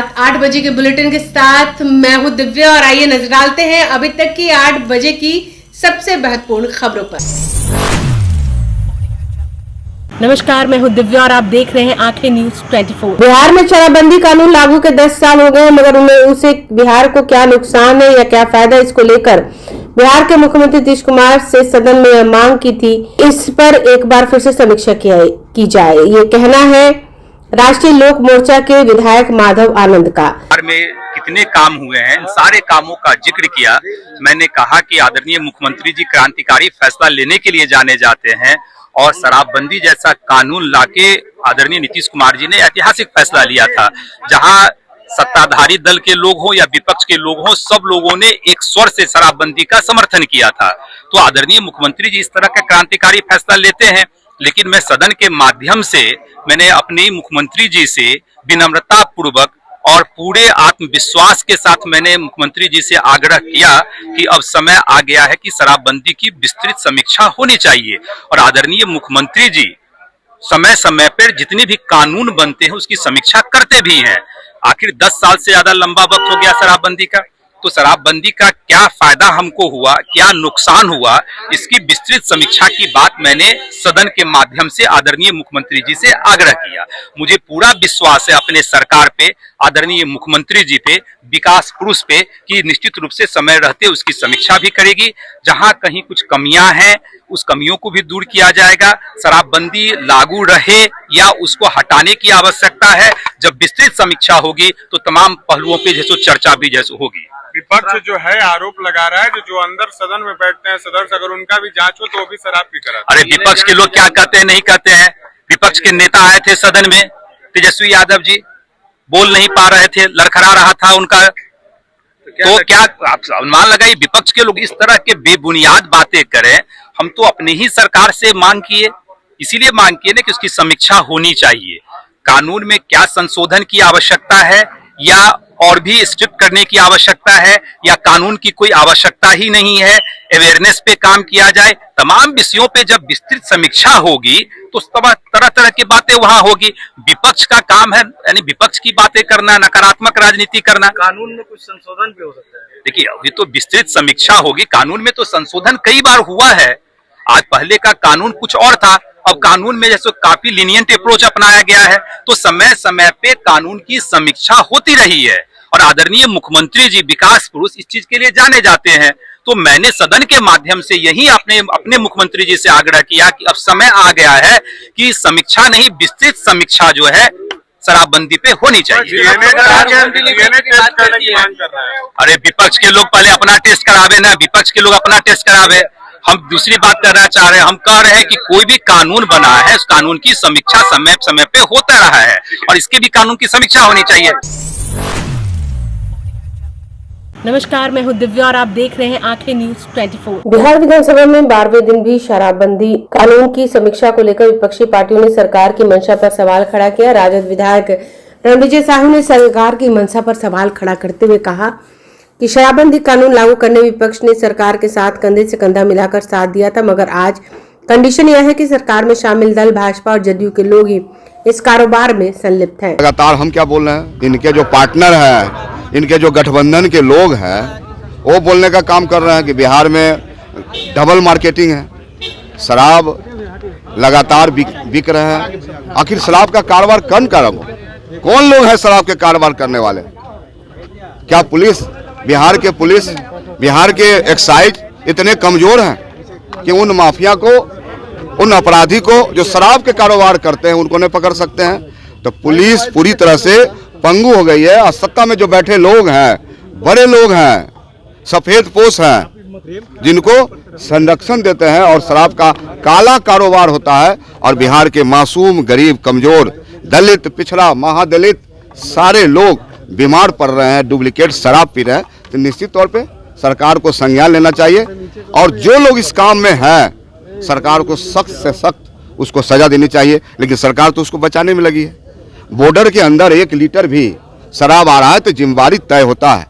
रात 8 बजे के बुलेटिन के साथ मैं हूं दिव्या और आइए नजर डालते हैं अभी तक की 8 बजे की सबसे महत्वपूर्ण खबरों पर। नमस्कार, मैं हूं दिव्या और आप देख रहे हैं आंखें न्यूज 24। बिहार में शराबबंदी कानून लागू के 10 साल हो गए, मगर उसे बिहार को क्या नुकसान है या क्या फायदा, इसको लेकर बिहार के मुख्यमंत्री नीतीश कुमार से सदन में यह मांग की थी। इस पर एक बार फिर से समीक्षा की जाए, ये कहना है राष्ट्रीय लोक मोर्चा के विधायक माधव आनंद का। बिहार में कितने काम हुए हैं, इन सारे कामों का जिक्र किया। मैंने कहा कि आदरणीय मुख्यमंत्री जी क्रांतिकारी फैसला लेने के लिए जाने जाते हैं और शराबबंदी जैसा कानून लाके आदरणीय नीतीश कुमार जी ने ऐतिहासिक फैसला लिया था, जहां सत्ताधारी दल के लोग हों या विपक्ष के लोग हों, सब लोगों ने एक स्वर से शराबबंदी का समर्थन किया था। तो आदरणीय मुख्यमंत्री जी इस तरह का क्रांतिकारी फैसला लेते हैं, लेकिन मैं सदन के माध्यम से मैंने अपनी मुख्यमंत्री जी से विनम्रता पूर्वक और पूरे आत्मविश्वास के साथ मैंने मुख्यमंत्री जी से आग्रह किया कि अब समय आ गया है कि शराबबंदी की विस्तृत समीक्षा होनी चाहिए और आदरणीय मुख्यमंत्री जी समय समय पर जितने भी कानून बनते हैं उसकी समीक्षा करते भी हैं। आखिर 10 साल से ज्यादा लंबा वक्त हो गया शराबबंदी का, तो शराबबंदी का क्या फायदा हमको हुआ, क्या नुकसान हुआ, इसकी विस्तृत समीक्षा की बात मैंने सदन के माध्यम से आदरणीय मुख्यमंत्री जी से आग्रह किया। मुझे पूरा विश्वास है अपने सरकार पे, आदरणीय मुख्यमंत्री जी पे, विकास पुरुष पे, कि निश्चित रूप से समय रहते उसकी समीक्षा भी करेगी। जहां कहीं कुछ कमियां हैं उस कमियों को भी दूर किया जाएगा। शराबबंदी लागू रहे या उसको हटाने की आवश्यकता है, जब विस्तृत समीक्षा होगी तो तमाम पहलुओं पे जैसे चर्चा भी जैसे होगी। विपक्ष जो है आरोप लगा रहा है कि जो अंदर सदन में बैठते हैं सदस्य, अगर उनका भी जांच हो तो वो भी शराब पी कर। अरे विपक्ष के लोग क्या कहते हैं, नहीं कहते हैं। विपक्ष के नेता आए थे सदन में, तेजस्वी यादव जी बोल नहीं पा रहे थे, लड़खड़ा रहा था उनका। तो क्या आप अनुमान लगाइए विपक्ष के लोग इस तरह के बेबुनियाद बातें करें। हम तो अपनी ही सरकार से मांग किए, इसीलिए मांग किए ना कि उसकी समीक्षा होनी चाहिए। कानून में क्या संशोधन की आवश्यकता है या और भी स्ट्रिक्ट करने की आवश्यकता है या कानून की कोई आवश्यकता ही नहीं है, अवेयरनेस पे काम किया जाए। तमाम विषयों पे जब विस्तृत समीक्षा होगी तो तरह तरह की बातें वहां होगी। विपक्ष का काम है यानी विपक्ष की बातें करना, नकारात्मक राजनीति करना। कानून में कुछ संशोधन भी हो सकता है। देखिए अभी तो विस्तृत समीक्षा होगी। कानून में तो संशोधन कई बार हुआ है। आज पहले का कानून कुछ और था, अब कानून में जैसे काफी लीनियंट अप्रोच अपनाया गया है, तो समय समय पे कानून की समीक्षा होती रही है और आदरणीय मुख्यमंत्री जी विकास पुरुष इस चीज के लिए जाने जाते हैं। तो मैंने सदन के माध्यम से यही अपने मुख्यमंत्री जी से आग्रह किया कि अब समय आ गया है कि समीक्षा नहीं विस्तृत समीक्षा जो है शराबबंदी पे होनी चाहिए। अरे विपक्ष के लोग पहले अपना टेस्ट करावे ना, विपक्ष के लोग अपना टेस्ट करावे। हम दूसरी बात करना चाह रहे हैं, हम कह रहे हैं कि कोई भी कानून बना है उस कानून की समीक्षा समय समय पे होता रहा है और इसके भी कानून की समीक्षा होनी चाहिए। नमस्कार, मैं हूं दिव्या और आप देख रहे हैं आंखें न्यूज 24। बिहार विधानसभा में 12वें दिन भी शराबबंदी कानून की समीक्षा को लेकर विपक्षी पार्टियों ने सरकार की मंशा पर सवाल खड़ा किया। राजद विधायक रणविजय साहू ने सरकार की मंशा पर सवाल खड़ा करते हुए कहा कि शराबबंदी कानून लागू करने विपक्ष ने सरकार के साथ कंधे से कंधा मिलाकर साथ दिया था, मगर आज कंडीशन यह है कि सरकार में शामिल दल भाजपा और जदयू के लोग ही इस कारोबार में संलिप्त हैं। लगातार हम क्या बोल रहे हैं, इनके जो पार्टनर हैं, इनके जो गठबंधन के लोग हैं, वो बोलने का काम कर रहे हैं कि बिहार में डबल मार्केटिंग है, शराब लगातार बिक रहे हैं। आखिर शराब का कारोबार कौन लोग हैं शराब के कारोबार करने वाले? क्या पुलिस, बिहार के एक्साइज इतने कमजोर हैं कि उन माफिया को, उन अपराधी को जो शराब के कारोबार करते हैं उनको नहीं पकड़ सकते हैं? तो पुलिस पूरी तरह से पंगु हो गई है और सत्ता में जो बैठे लोग हैं, बड़े लोग हैं, सफेद पोश हैं, जिनको संरक्षण देते हैं और शराब का काला कारोबार होता है और बिहार के मासूम, गरीब, कमजोर, दलित, पिछड़ा, महादलित सारे लोग बीमार पड़ रहे हैं, डुप्लीकेट शराब पी रहे हैं। तो निश्चित तौर पे सरकार को संज्ञान लेना चाहिए और जो लोग इस काम में हैं सरकार को सख्त से सख्त उसको सजा देनी चाहिए। लेकिन सरकार तो उसको बचाने में लगी है। बॉर्डर के अंदर 1 लीटर भी शराब आ रहा है तो जिम्मेदारी तय होता है।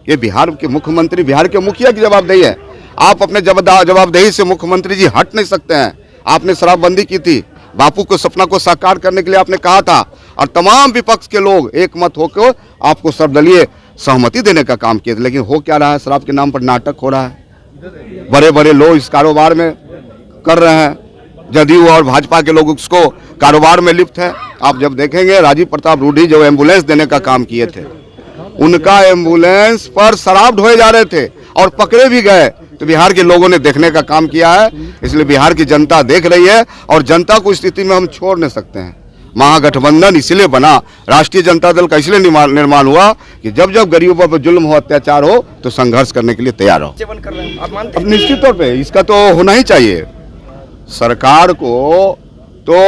ये बिहार के मुख्यमंत्री, बिहार के मुखिया की जवाबदेही है। आप अपने जवाबदेही से मुख्यमंत्री जी हट नहीं सकते हैं। आपने शराबबंदी की थी, बापू को सपना को साकार करने के लिए आपने कहा था और तमाम विपक्ष के लोग एक मत होकर आपको सर्वदलीय सहमति देने का काम किए थे। लेकिन हो क्या रहा है, शराब के नाम पर नाटक हो रहा है। बड़े बड़े लोग इस कारोबार में कर रहे हैं, जदयू और भाजपा के लोग उसको कारोबार में लिप्त है। आप जब देखेंगे राजीव प्रताप रूडी जो एम्बुलेंस देने का काम किए थे, उनका एम्बुलेंस पर शराब ढोए जा रहे थे और पकड़े भी गए। तो बिहार के लोगों ने देखने का काम किया है, इसलिए बिहार की जनता देख रही है और जनता को स्थिति में हम छोड़ नहीं सकते हैं। महागठबंधन इसलिए बना, राष्ट्रीय जनता दल का इसलिए निर्माण हुआ कि जब जब गरीबों पर जुल्म हो, अत्याचार हो तो संघर्ष करने के लिए तैयार हो। अब निश्चित तौर पे इसका तो होना ही चाहिए। सरकार को तो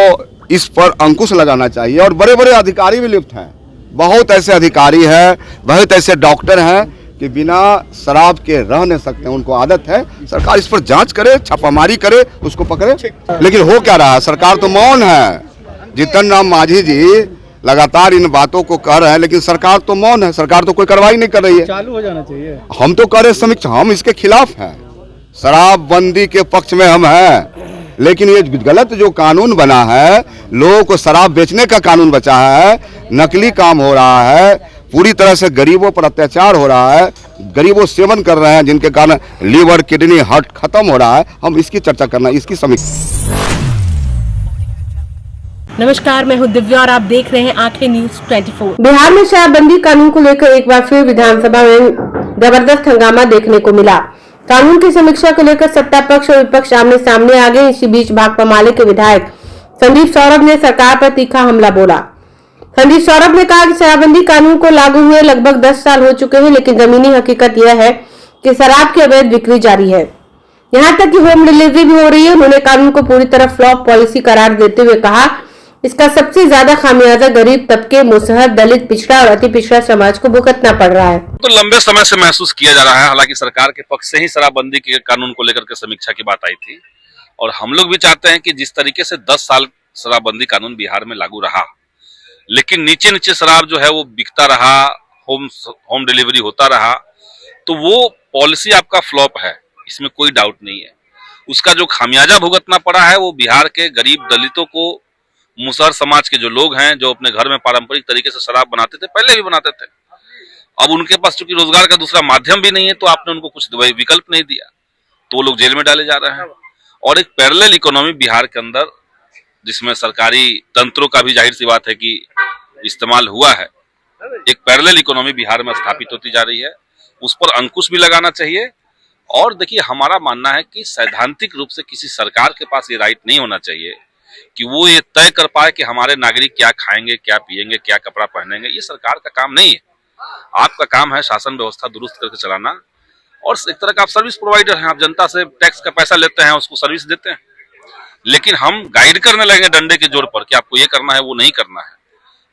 इस पर अंकुश लगाना चाहिए और बड़े बड़े अधिकारी भी लिप्त हैं। बहुत ऐसे अधिकारी हैं, बहुत ऐसे डॉक्टर हैं कि बिना शराब के रह नहीं सकते हैं, उनको आदत है। सरकार इस पर जांच करे, छापामारी करे, उसको पकड़े। लेकिन हो क्या रहा है, सरकार तो मौन है। जीतन राम मांझी जी लगातार इन बातों को कह रहे हैं, लेकिन सरकार तो मौन है। सरकार तो कोई कार्रवाई नहीं कर रही है। चालू हो जाना चाहिए। हम तो कह रहे समीक्षा, हम इसके खिलाफ हैं, शराबबंदी के पक्ष में हम हैं। लेकिन ये गलत जो कानून बना है, लोगों को शराब बेचने का कानून बचा है, नकली काम हो रहा है, पूरी तरह से गरीबों पर अत्याचार हो रहा है, गरीबों सेवन कर रहे हैं जिनके कारण लीवर, किडनी, हार्ट खत्म हो रहा है। हम इसकी चर्चा करना, इसकी समीक्षा। नमस्कार, मैं हूं दिव्या और आप देख रहे हैं आंखें न्यूज 24। बिहार में शराबबंदी कानून को लेकर एक बार फिर विधानसभा में जबरदस्त हंगामा देखने को मिला। कानून की समीक्षा को लेकर सत्ता पक्ष और विपक्ष आमने सामने आ गए। इसी बीच भाकपा माले के विधायक संदीप सौरभ ने सरकार पर तीखा हमला बोला। संदीप सौरभ ने कहा कि शराबबंदी कानून को लागू हुए लगभग 10 साल हो चुके हैं, लेकिन जमीनी हकीकत यह है कि शराब की अवैध बिक्री जारी है, यहाँ तक कि होम डिलीवरी भी हो रही है। उन्होंने कानून को पूरी तरह फ्लॉप पॉलिसी करार देते हुए कहा, इसका सबसे ज्यादा खामियाजा गरीब तबके, मुसहर, दलित, पिछड़ा और अति पिछड़ा समाज को भुगतना पड़ रहा है। तो लंबे समय से महसूस किया जा रहा है। हालांकि सरकार के पक्ष से ही शराबबंदी के कानून को लेकर के समीक्षा की बात आई थी और हम लोग भी चाहते हैं कि जिस तरीके से 10 साल शराबबंदी कानून बिहार में लागू रहा, लेकिन नीचे नीचे शराब जो है वो बिकता रहा, होम डिलीवरी होता रहा, तो वो पॉलिसी आपका फ्लॉप है, इसमें कोई डाउट नहीं है। उसका जो खामियाजा भुगतना पड़ा है वो बिहार के गरीब, दलितों को, मुसहर समाज के जो लोग हैं, जो अपने घर में पारंपरिक तरीके से शराब बनाते थे, पहले भी बनाते थे, अब उनके पास चूंकि रोजगार का दूसरा माध्यम भी नहीं है तो आपने उनको कुछ विकल्प नहीं दिया, तो वो लोग जेल में डाले जा रहे हैं। और एक पैरेलल इकोनॉमी बिहार के अंदर, जिसमें सरकारी तंत्रों का भी जाहिर सी बात है कि इस्तेमाल हुआ है, एक पैरेलल इकोनॉमी बिहार में स्थापित होती जा रही है, उस पर अंकुश भी लगाना चाहिए। और देखिए, हमारा मानना है कि सैद्धांतिक रूप से किसी सरकार के पास ये राइट नहीं होना चाहिए कि वो ये तय कर पाए कि हमारे नागरिक क्या खाएंगे, क्या पिएंगे, क्या कपड़ा पहनेंगे। ये सरकार का काम नहीं है। आपका काम है शासन व्यवस्था दुरुस्त करके चलाना, और एक तरह का आप सर्विस प्रोवाइडर हैं। आप जनता से टैक्स का पैसा लेते हैं, उसको सर्विस देते हैं, लेकिन हम गाइड करने लगे डंडे के जोर पर कि आपको ये करना है, वो नहीं करना है,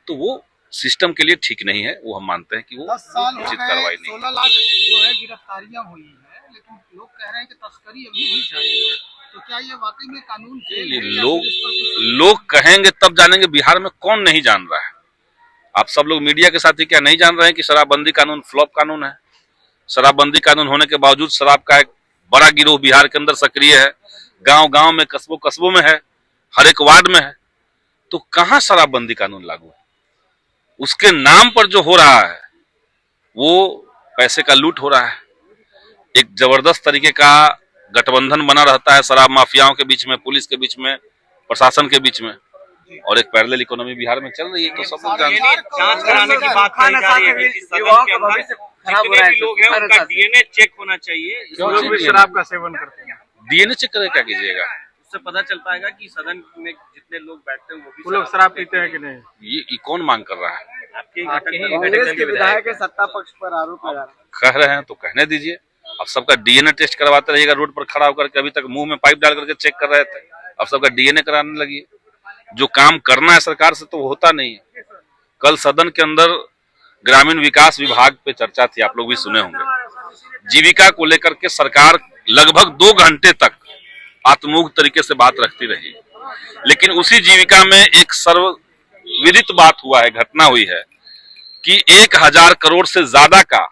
तो वो सिस्टम के लिए ठीक नहीं है। वो हम मानते हैं कि वो उचित कार्रवाई नहीं। 16 लाख जो है गिरफ्तारियां हुई हैं, लेकिन लोग कह रहे हैं कि तस्करी अभी भी जारी है, तो क्या ये वाकई में कानून लोग कहेंगे तब जानेंगे। बिहार में कौन नहीं जान रहा है? आप सब लोग मीडिया के साथ ही क्या नहीं जान रहे हैं कि शराबबंदी कानून फ्लॉप कानून है? शराबबंदी कानून होने के बावजूद शराब का एक बड़ा गिरोह बिहार के अंदर सक्रिय है, गांव-गांव में, कस्बों में है, हर एक वार्ड में है। तो कहां शराबबंदी कानून लागू है? उसके नाम पर जो हो रहा है वो पैसे का लूट हो रहा है। एक जबरदस्त तरीके का गठबंधन बना रहता है शराब माफियाओं के बीच में, पुलिस के बीच में, प्रशासन के बीच में, और एक पैरेलल इकोनॉमी बिहार में चल रही है। तो सब लोग जानते हैं। जांच कराने की बात कही जा रही है कि सदन के अंदर जितने भी लोग हैं उनका डीएनए चेक होना चाहिए। लोग भी शराब का सेवन करते हैं, डीएनए चेक करे क्या कीजिएगा? उससे पता चल पाएगा कि सदन में जितने लोग बैठते हैं वो लोग शराब पीते हैं कि नहीं। ये कौन मांग कर रहा है? कांग्रेस के विधायक सत्ता पक्ष पर आरोप लगा कह रहे हैं तो कहने दीजिए। अब सबका डीएनए टेस्ट करवाते रहिएगा रोड पर खड़ा होकर के। अभी तक मुंह में पाइप डाल करके चेक कर रहे थे, अब सबका डीएनए कराने लगी। जो काम करना है सरकार से तो वो होता नहीं है। कल सदन के अंदर ग्रामीण विकास विभाग पे चर्चा थी, आप लोग भी सुने होंगे। जीविका को लेकर के सरकार लगभग 2 घंटे तक आत्मूग तरीके से बात रखती रही, लेकिन उसी जीविका में एक सर्वविदित बात हुआ है, घटना हुई है कि 1000 करोड़ से ज्यादा का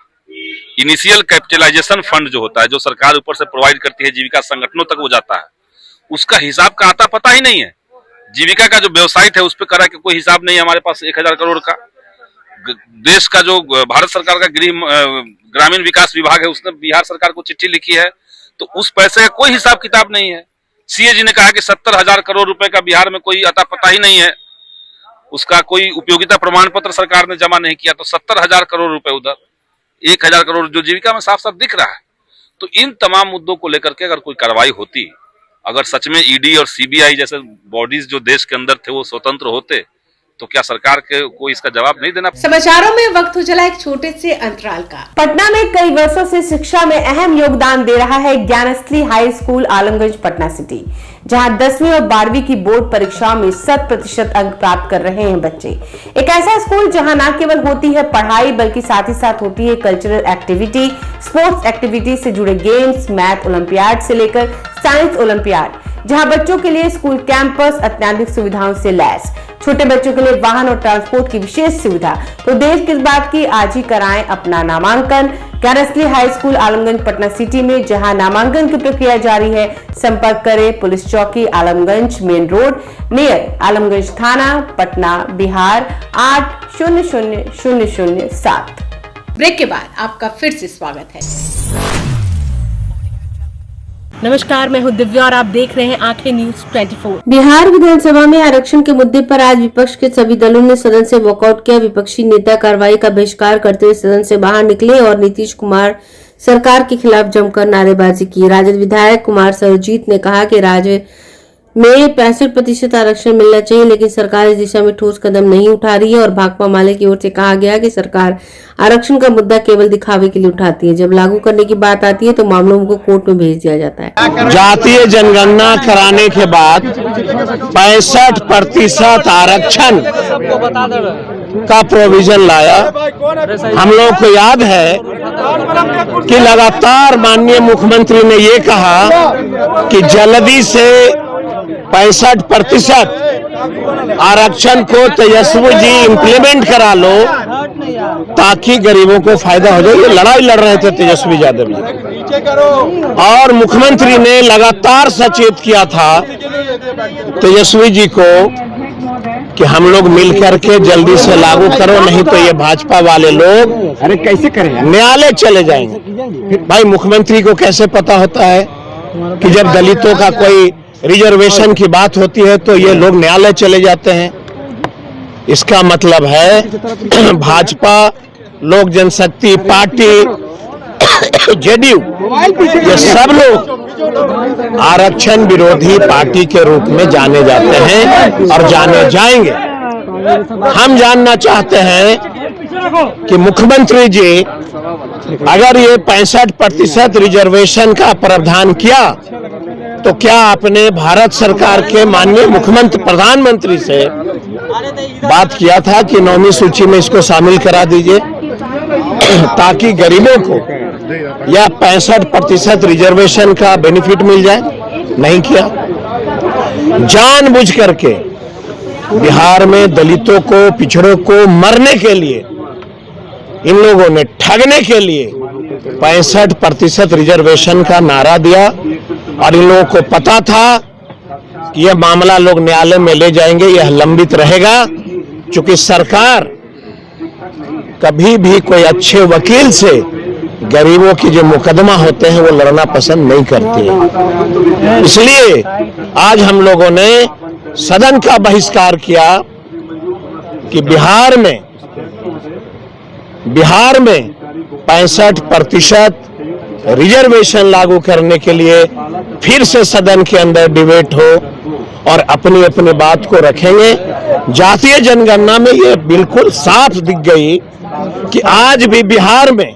इनिशियल कैपिटलाइजेशन फंड जो होता है, जो सरकार ऊपर से प्रोवाइड करती है, जीविका संगठनों तक वो जाता है, उसका हिसाब का आता पता ही नहीं है। जीविका का जो वेबसाइट है उस पर करा के कोई हिसाब नहीं है हमारे पास 1000 करोड़ का। देश का जो भारत सरकार का ग्रामीण विकास विभाग है उसने बिहार सरकार को चिट्ठी लिखी है, तो उस पैसे का कोई हिसाब किताब नहीं है। सीए जी ने कहा कि 70,000 करोड़ रुपए का बिहार में कोई अता पता ही नहीं है, उसका कोई उपयोगिता प्रमाण पत्र सरकार ने जमा नहीं किया, तो 70,000 करोड़ रुपए उधर, 1000 करोड़ जो जीविका में साफ साफ दिख रहा है। तो इन तमाम मुद्दों को लेकर के अगर कोई कार्रवाई होती, अगर सच में ईडी और सीबीआई जैसे बॉडीज जो देश के अंदर थे वो स्वतंत्र होते, तो क्या सरकार के को इसका जवाब नहीं देना? समाचारों में वक्त हो चला एक छोटे से अंतराल का। पटना में कई वर्षों से शिक्षा में अहम योगदान दे रहा है Gyansthali high school Alamganj Patna city, जहां 10वीं और 12वीं की बोर्ड परीक्षाओं में 100% अंक प्राप्त कर रहे हैं बच्चे। एक ऐसा स्कूल जहां न केवल होती है पढ़ाई बल्कि साथ ही साथ होती है कल्चरल एक्टिविटी, स्पोर्ट्स एक्टिविटी से जुड़े गेम्स, मैथ ओलंपियाड से लेकर साइंस ओलंपियाड, जहां बच्चों के लिए स्कूल कैंपस अत्याधुनिक सुविधाओं से लैस, छोटे बच्चों के लिए वाहन और ट्रांसपोर्ट की विशेष सुविधा। तो देर किस बात की, आज ही कराएं अपना नामांकन Gyansthali high school Alamganj Patna city में, जहां नामांकन की प्रक्रिया जारी है। संपर्क करें पुलिस चौकी Alamganj main road near Alamganj थाना पटना बिहार 800007। ब्रेक के बाद आपका फिर से स्वागत है। नमस्कार, मैं हूं दिव्या और आप देख रहे हैं आंखें न्यूज 24। बिहार विधानसभा में आरक्षण के मुद्दे पर आज विपक्ष के सभी दलों ने सदन से वॉकआउट किया। विपक्षी नेता कार्रवाई का बहिष्कार करते हुए सदन से बाहर निकले और नीतीश कुमार सरकार के खिलाफ जमकर नारेबाजी की। राजद विधायक कुमार सर्वजीत ने कहा कि राज्य में 65% आरक्षण मिलना चाहिए, लेकिन सरकार इस दिशा में ठोस कदम नहीं उठा रही है। और भाकपा माले की ओर से कहा गया कि सरकार आरक्षण का मुद्दा केवल दिखावे के लिए उठाती है, जब लागू करने की बात आती है तो मामलों को कोर्ट में भेज दिया जाता है। जातीय जनगणना कराने के बाद 65% आरक्षण का प्रोविजन लाया। हम लोग को याद है कि लगातार माननीय मुख्यमंत्री ने ये कहा कि जल्दी से 65% आरक्षण को तेजस्वी जी इम्प्लीमेंट करा लो ताकि गरीबों को फायदा हो जाए। ये लड़ाई लड़ रहे थे तेजस्वी यादव जी, और मुख्यमंत्री ने लगातार सचेत किया था तेजस्वी जी को कि हम लोग मिलकर के जल्दी से लागू करो, नहीं तो ये भाजपा वाले लोग अरे कैसे करेंगे, न्यायालय चले जाएंगे। भाई मुख्यमंत्री को कैसे पता होता है कि जब दलितों का कोई रिजर्वेशन की बात होती है तो ये लोग न्यायालय चले जाते हैं? इसका मतलब है भाजपा, लोक जनशक्ति पार्टी, जेडीयू, ये सब लोग आरक्षण विरोधी पार्टी के रूप में जाने जाते हैं और जाने जाएंगे। हम जानना चाहते हैं कि मुख्यमंत्री जी अगर ये 65% रिजर्वेशन का प्रावधान किया तो क्या आपने भारत सरकार के माननीय मुख्यमंत्री प्रधानमंत्री से बात किया था कि 9वीं सूची में इसको शामिल करा दीजिए ताकि गरीबों को या 65% रिजर्वेशन का बेनिफिट मिल जाए? नहीं किया। जानबूझ करके बिहार में दलितों को, पिछड़ों को मरने के लिए इन लोगों ने, ठगने के लिए 65% रिजर्वेशन का नारा दिया, और इन लोगों को पता था कि यह मामला लोग न्यायालय में ले जाएंगे, यह लंबित रहेगा। क्योंकि सरकार कभी भी कोई अच्छे वकील से गरीबों की जो मुकदमा होते हैं वो लड़ना पसंद नहीं करती है। इसलिए आज हम लोगों ने सदन का बहिष्कार किया कि बिहार में 65% रिजर्वेशन लागू करने के लिए फिर से सदन के अंदर डिबेट हो और अपनी अपनी बात को रखेंगे। जातीय जनगणना में ये बिल्कुल साफ दिख गई कि आज भी बिहार में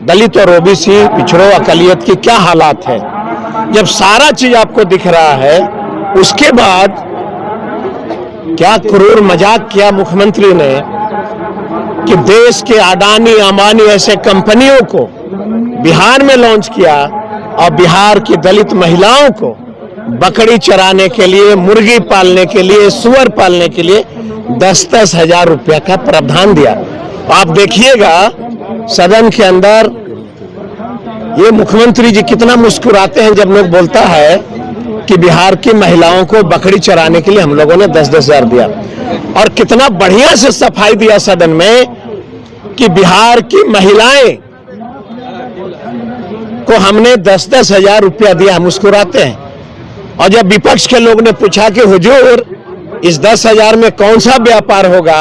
दलित और ओबीसी, पिछड़ों, अकलियत की क्या हालात है। जब सारा चीज आपको दिख रहा है, उसके बाद क्या क्रूर मजाक किया मुख्यमंत्री ने कि देश के अडानी, अंबानी ऐसे कंपनियों को बिहार में लॉन्च किया और बिहार की दलित महिलाओं को बकरी चराने के लिए, मुर्गी पालने के लिए, सुअर पालने के लिए 10-10 हजार रुपया का प्रावधान दिया। आप देखिएगा सदन के अंदर ये मुख्यमंत्री जी कितना मुस्कुराते हैं जब लोग बोलता है कि बिहार की महिलाओं को बकरी चराने के लिए हम लोगों ने 10-10 हजार दिया, और कितना बढ़िया से सफाई दिया सदन में कि बिहार की महिलाएं को हमने 10-10 हजार रुपया दिया। मुस्कुराते हैं। और जब विपक्ष के लोग ने पूछा कि हुजूर इस 10 हजार में कौन सा व्यापार होगा,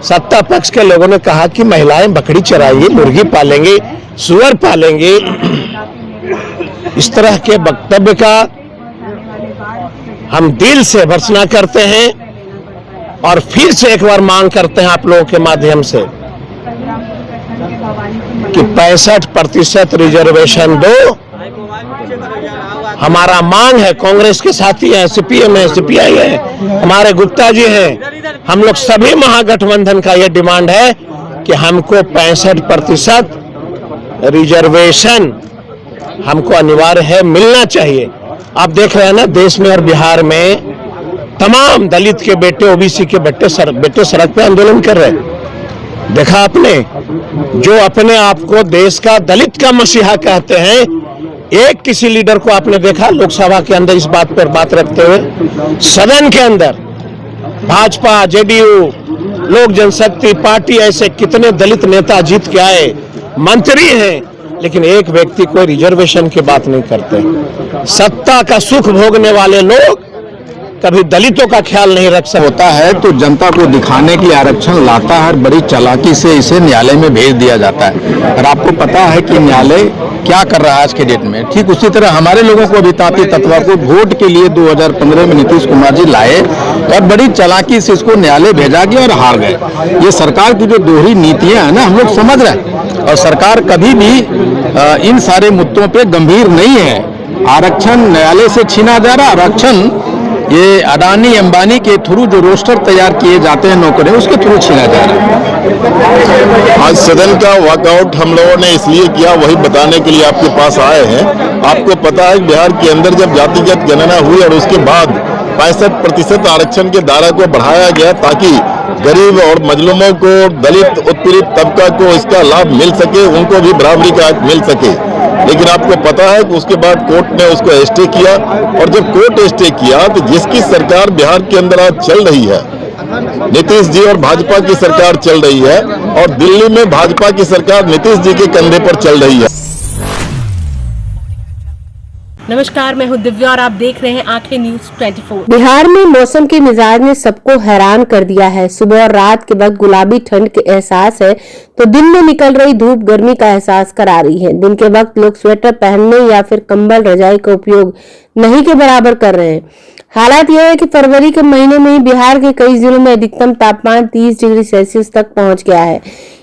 सत्ता पक्ष के लोगों ने कहा कि महिलाएं बकरी चराएंगी, मुर्गी पालेंगे, सुअर पालेंगे। इस तरह के वक्तव्य का हम दिल से भर्त्सना करते हैं और फिर से एक बार मांग करते हैं आप लोगों के माध्यम से कि 65% रिजर्वेशन दो। हमारा मांग है, कांग्रेस के साथी हैं, सीपीएम है, सीपीआई है, हमारे गुप्ता जी हैं, हम लोग सभी महागठबंधन का यह डिमांड है कि हमको 65% रिजर्वेशन हमको अनिवार्य है, मिलना चाहिए। आप देख रहे हैं ना, देश में और बिहार में तमाम दलित के बेटे, ओबीसी के बेटे सड़क पे आंदोलन कर रहे हैं। देखा आपने, जो अपने आप को देश का दलित का मसीहा कहते हैं, एक किसी लीडर को आपने देखा लोकसभा के अंदर इस बात पर बात रखते हुए? सदन के अंदर भाजपा, जेडीयू, लोक जनशक्ति पार्टी, ऐसे कितने दलित नेता जीत के आए, मंत्री हैं, लेकिन एक व्यक्ति को रिजर्वेशन की बात नहीं करते। सत्ता का सुख भोगने वाले लोग कभी दलितों का ख्याल नहीं रख सकते। होता है तो जनता को दिखाने के लिए आरक्षण लाता है, बड़ी चालाकी से इसे न्यायालय में भेज दिया जाता है। और आपको पता है कि न्यायालय क्या कर रहा है आज के डेट में। ठीक उसी तरह हमारे लोगों को भी ताती तत्वा को वोट के लिए 2015 में नीतीश कुमार जी लाए और बड़ी चालाकी से इसको न्यायालय भेजा गया और हार गए। ये सरकार की जो दोहरी नीतियां हैं ना, हम लोग समझ रहे हैं, और सरकार कभी भी इन सारे मुद्दों पे गंभीर नहीं है। आरक्षण न्यायालय से छीना जा रहा, आरक्षण ये अडानी अंबानी के थ्रू जो रोस्टर तैयार किए जाते हैं नौकरी, उसके थ्रू छीना जा रहा है। आज सदन का वॉकआउट हम लोगों ने इसलिए किया, वही बताने के लिए आपके पास आए हैं। आपको पता है बिहार के अंदर जब जातिगत गणना हुई और उसके बाद 65% आरक्षण के दायरा को बढ़ाया गया ताकि गरीब और मजलूमों को, दलित उत्पीड़ित तबका को इसका लाभ मिल सके, उनको भी बराबरी का हक मिल सके। लेकिन आपको पता है कि उसके बाद कोर्ट ने उसको स्टे किया, और जब कोर्ट स्टे किया तो जिसकी सरकार बिहार के अंदर आज चल रही है, नीतीश जी और भाजपा की सरकार चल रही है, और दिल्ली में भाजपा की सरकार नीतीश जी के कंधे पर चल रही है। नमस्कार, मैं हूं दिव्या और आप देख रहे हैं आंखें न्यूज 24। बिहार में मौसम के मिजाज ने सबको हैरान कर दिया है। सुबह और रात के वक्त गुलाबी ठंड के एहसास है तो दिन में निकल रही धूप गर्मी का एहसास करा रही है। दिन के वक्त लोग स्वेटर पहनने या फिर कंबल रजाई का उपयोग नहीं के बराबर कर रहे हैं। हालात यह है कि फरवरी के महीने में ही बिहार के कई जिलों में अधिकतम तापमान 30 डिग्री सेल्सियस तक पहुंच गया है।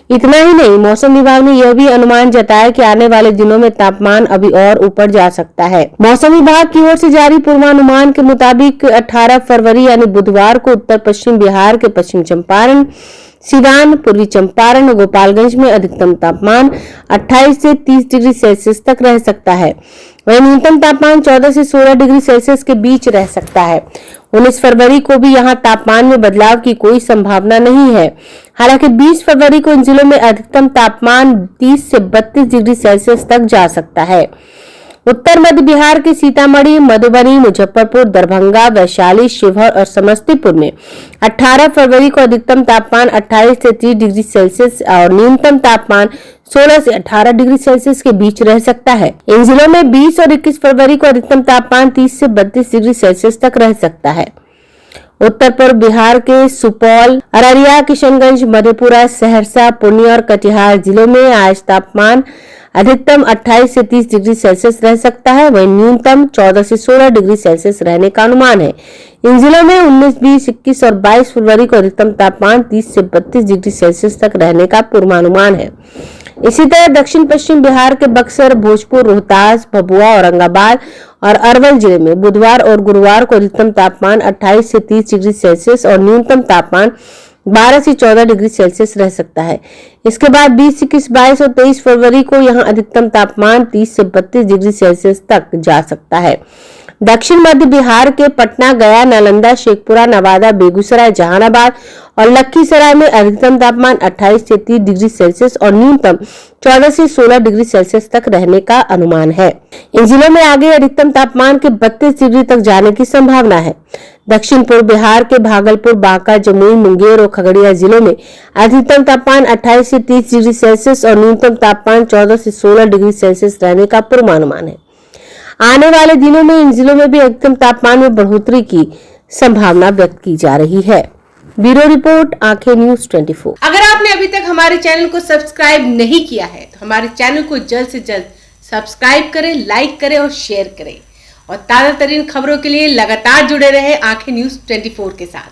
इतना ही नहीं, मौसम विभाग ने यह भी अनुमान जताया कि आने वाले दिनों में तापमान अभी और ऊपर जा सकता है। मौसम विभाग की ओर से जारी पूर्वानुमान के मुताबिक 18 फरवरी यानी बुधवार को उत्तर पश्चिम बिहार के पश्चिम चंपारण, सिवान, पूर्वी चंपारण और गोपालगंज में अधिकतम तापमान 28 से 30 डिग्री सेल्सियस तक रह सकता है। वहीं न्यूनतम तापमान 14 से 16 डिग्री सेल्सियस के बीच रह सकता है। 19 फरवरी को भी यहां तापमान में बदलाव की कोई संभावना नहीं है। हालांकि 20 फरवरी को इन जिलों में अधिकतम तापमान 30 से 32 डिग्री सेल्सियस तक जा सकता है। उत्तर मध्य बिहार के सीतामढ़ी, मधुबनी, मुजफ्फरपुर, दरभंगा, वैशाली, शिवहर और समस्तीपुर में 18 फरवरी को अधिकतम तापमान 28 से 30 डिग्री सेल्सियस और न्यूनतम तापमान 16 से 18 डिग्री सेल्सियस के बीच रह सकता है। इन जिलों में 20 और 21 फरवरी को अधिकतम तापमान 30 से 32 डिग्री सेल्सियस तक रह सकता है। उत्तर पूर्व बिहार के सुपौल, अररिया, किशनगंज, मधेपुरा, सहरसा, पूर्णिया और कटिहार जिलों में आज तापमान अधिकतम 28 से 30 डिग्री सेल्सियस रह सकता है। वहीं न्यूनतम 14 से 16 डिग्री सेल्सियस रहने का अनुमान है। इन जिलों में 19, 20, 21 और 22 फरवरी को अधिकतम तापमान 30 से 32 डिग्री सेल्सियस तक रहने का पूर्वानुमान है। इसी तरह दक्षिण पश्चिम बिहार के बक्सर, भोजपुर, रोहतास, भभुआ, औरंगाबाद और अरवल जिले में बुधवार और गुरुवार को अधिकतम तापमान 28 से 30 डिग्री सेल्सियस और न्यूनतम तापमान 12 से 14 डिग्री सेल्सियस रह सकता है। इसके बाद 20, 21, 22 और 23 फरवरी को यहां अधिकतम तापमान 30 से 32 डिग्री सेल्सियस तक जा सकता है। दक्षिण मध्य बिहार के पटना, गया, नालंदा, शेखपुरा, नवादा, बेगूसराय, जहानाबाद और लखीसराय में अधिकतम तापमान 28 से 30 डिग्री सेल्सियस और न्यूनतम 14 से 16 डिग्री सेल्सियस तक रहने का अनुमान है। इन जिलों में आगे अधिकतम तापमान के 32 डिग्री तक जाने की संभावना है। दक्षिण पूर्व बिहार के भागलपुर, बांका, जमुई, मुंगेर और खगड़िया जिलों में अधिकतम तापमान 28 से 30 डिग्री सेल्सियस और न्यूनतम तापमान 14 से 16 डिग्री सेल्सियस रहने का पूर्वानुमान है। आने वाले दिनों में इन जिलों में भी अधिकतम तापमान में बढ़ोतरी की संभावना व्यक्त की जा रही है। ब्यूरो रिपोर्ट, आंखें न्यूज 24। अगर आपने अभी तक हमारे चैनल को सब्सक्राइब नहीं किया है तो हमारे चैनल को जल्द से जल्द सब्सक्राइब करें, लाइक करें और शेयर करें और ताजा तरीन खबरों के लिए लगातार जुड़े रहे आंखें न्यूज 24 के साथ।